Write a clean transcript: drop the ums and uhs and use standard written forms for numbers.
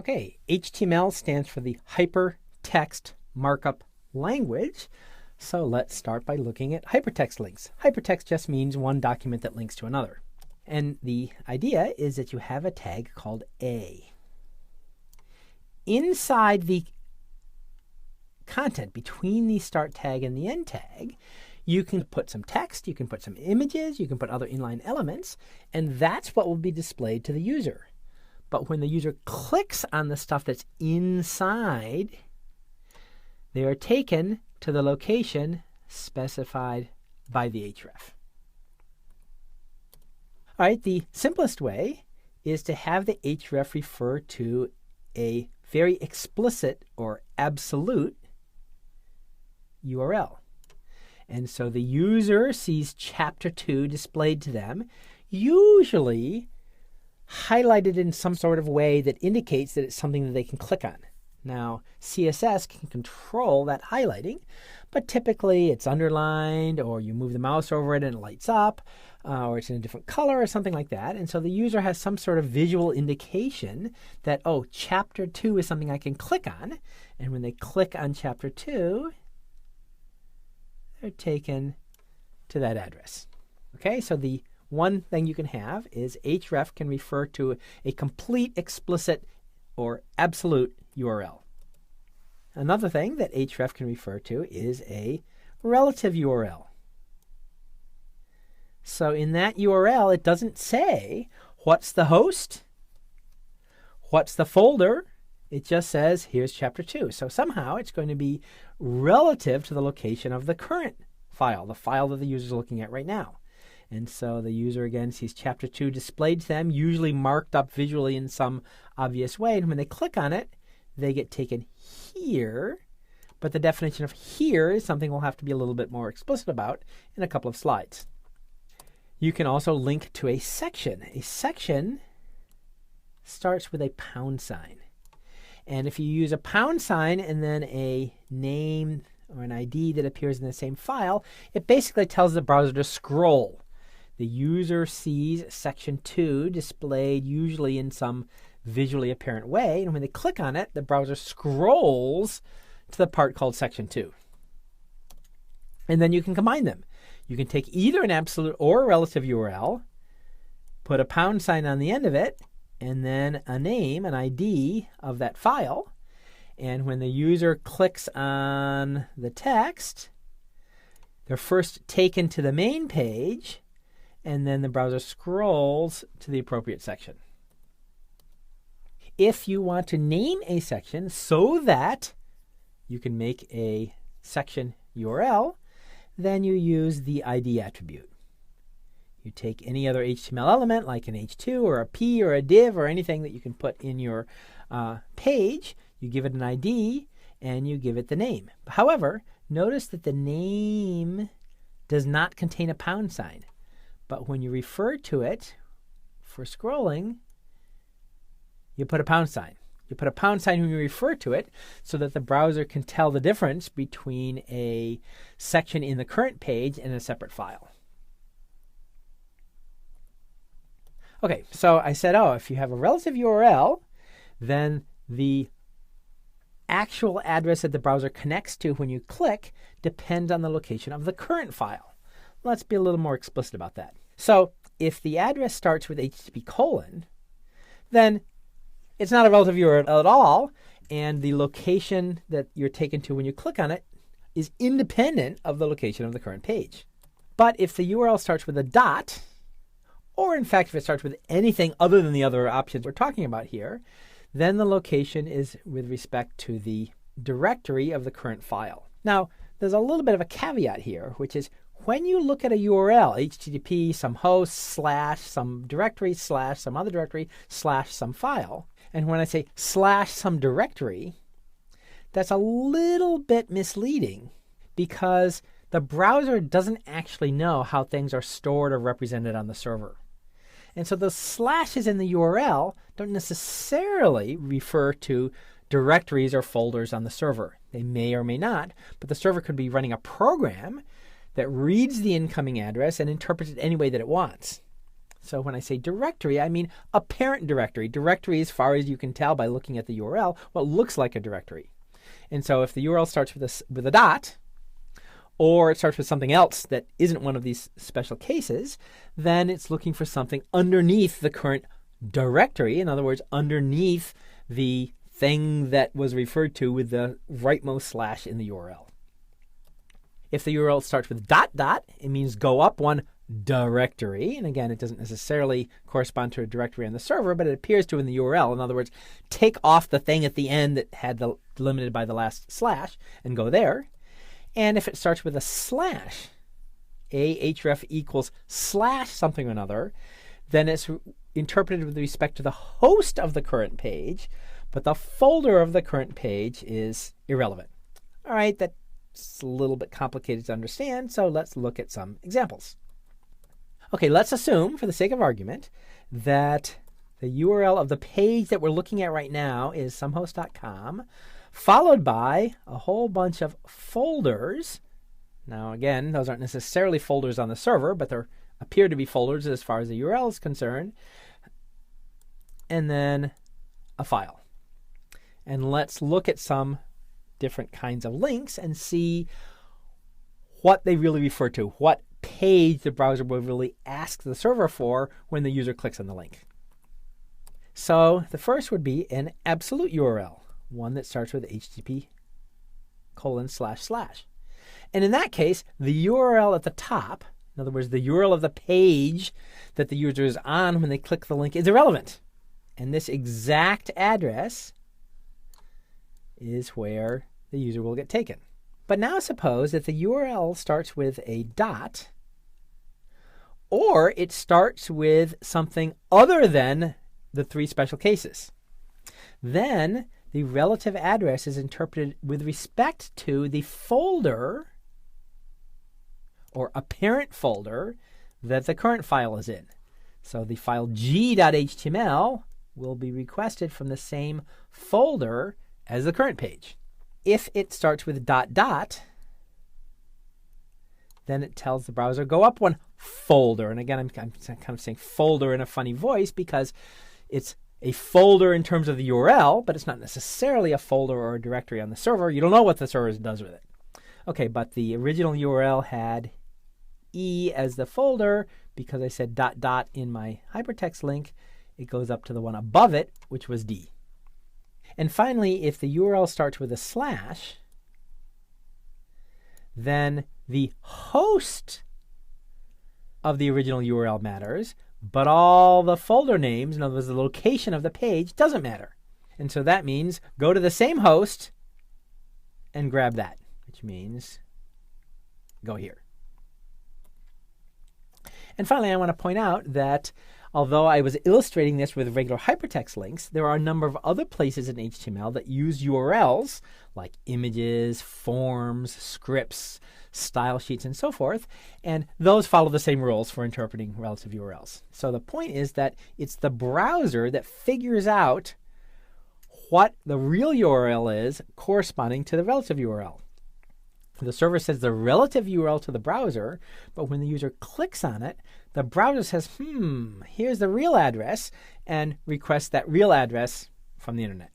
Okay, HTML stands for the hypertext markup language. So let's start by looking at hypertext links. Hypertext just means one document that links to another. And the idea is that you have a tag called A. Inside the content between the start tag and the end tag, you can put some text, you can put some images, you can put other inline elements, and that's what will be displayed to the user. But when the user clicks on the stuff that's inside, they are taken to the location specified by the href. All right, the simplest way is to have the href refer to a very explicit or absolute URL. And so the user sees chapter 2 displayed to them, usually highlighted in some sort of way that indicates that it's something that they can click on. Now, CSS can control that highlighting, but typically it's underlined, or you move the mouse over it and it lights up, or it's in a different color or something like that. And so the user has some sort of visual indication that, oh, chapter 2 is something I can click on. And when they click on chapter 2, they're taken to that address. Okay, so the one thing you can have is href can refer to a complete, explicit, or absolute URL. Another thing that href can refer to is a relative URL. So in that URL, it doesn't say what's the host, what's the folder. It just says here's chapter 2. So somehow it's going to be relative to the location of the current file, the file that the user is looking at right now. And so the user, again, sees chapter 2 displayed to them, usually marked up visually in some obvious way. And when they click on it, they get taken here. But the definition of here is something we'll have to be a little bit more explicit about in a couple of slides. You can also link to a section. A section starts with a pound sign. And if you use a pound sign and then a name or an ID that appears in the same file, it basically tells the browser to scroll. The user sees section 2 displayed usually in some visually apparent way, and when they click on it, the browser scrolls to the part called section 2. And then you can combine them. You can take either an absolute or a relative URL, put a pound sign on the end of it, and then a name, an ID of that file. And when the user clicks on the text, they're first taken to the main page, and then the browser scrolls to the appropriate section. If you want to name a section so that you can make a section URL, then you use the ID attribute. You take any other HTML element like an h2 or a p or a div or anything that you can put in your page, you give it an ID, and you give it the name. However, notice that the name does not contain a pound sign. But when you refer to it for scrolling, you put a pound sign. You put a pound sign when you refer to it so that the browser can tell the difference between a section in the current page and a separate file. Okay, so I said, oh, if you have a relative URL, then the actual address that the browser connects to when you click depends on the location of the current file. Let's be a little more explicit about that. So if the address starts with http:, then it's not a relative URL at all, and the location that you're taken to when you click on it is independent of the location of the current page. But if the URL starts with a dot, or in fact if it starts with anything other than the other options we're talking about here, then the location is with respect to the directory of the current file. Now, there's a little bit of a caveat here, which is when you look at a URL, http, some host, slash, some directory, slash, some other directory, slash, some file, and when I say slash some directory, that's a little bit misleading because the browser doesn't actually know how things are stored or represented on the server. And so the slashes in the URL don't necessarily refer to directories or folders on the server. They may or may not, but the server could be running a program that reads the incoming address and interprets it any way that it wants. So when I say directory, I mean a parent directory. Directory, as far as you can tell by looking at the URL, what looks like a directory. And so if the URL starts with a dot, or it starts with something else that isn't one of these special cases, then it's looking for something underneath the current directory. In other words, underneath the thing that was referred to with the rightmost slash in the URL. If the URL starts with dot dot, it means go up one directory. And again, it doesn't necessarily correspond to a directory on the server, but it appears to in the URL. In other words, take off the thing at the end that had the limited by the last slash and go there. And if it starts with a slash, ahref equals slash something or another, then it's interpreted with respect to the host of the current page, but the folder of the current page is irrelevant. All right, that's a little bit complicated to understand, so let's look at some examples. Okay, let's assume, for the sake of argument, that the URL of the page that we're looking at right now is somehost.com, followed by a whole bunch of folders. Now, again, those aren't necessarily folders on the server, but there appear to be folders as far as the URL is concerned. And then a file. And let's look at some different kinds of links and see what they really refer to, what page the browser will really ask the server for when the user clicks on the link. So the first would be an absolute URL, one that starts with http://. And in that case, the URL at the top, in other words, the URL of the page that the user is on when they click the link, is irrelevant. And this exact address is where the user will get taken. But now suppose that the URL starts with a dot, or it starts with something other than the three special cases. Then the relative address is interpreted with respect to the folder or a parent folder that the current file is in. So the file g.html will be requested from the same folder as the current page. If it starts with dot dot, then it tells the browser go up one folder. And again, I'm kind of saying folder in a funny voice because it's a folder in terms of the URL, but it's not necessarily a folder or a directory on the server. You don't know what the server does with it. Okay, but the original URL had E as the folder. Because I said dot dot in my hypertext link, it goes up to the one above it, which was D. And finally, if the URL starts with a slash, then the host of the original URL matters, but all the folder names, in other words, the location of the page, doesn't matter. And so that means go to the same host and grab that, which means go here. And finally, I want to point out that although I was illustrating this with regular hypertext links, there are a number of other places in HTML that use URLs like images, forms, scripts, style sheets, and so forth. And those follow the same rules for interpreting relative URLs. So the point is that it's the browser that figures out what the real URL is corresponding to the relative URL. The server says the relative URL to the browser, but when the user clicks on it, the browser says, here's the real address, and requests that real address from the internet.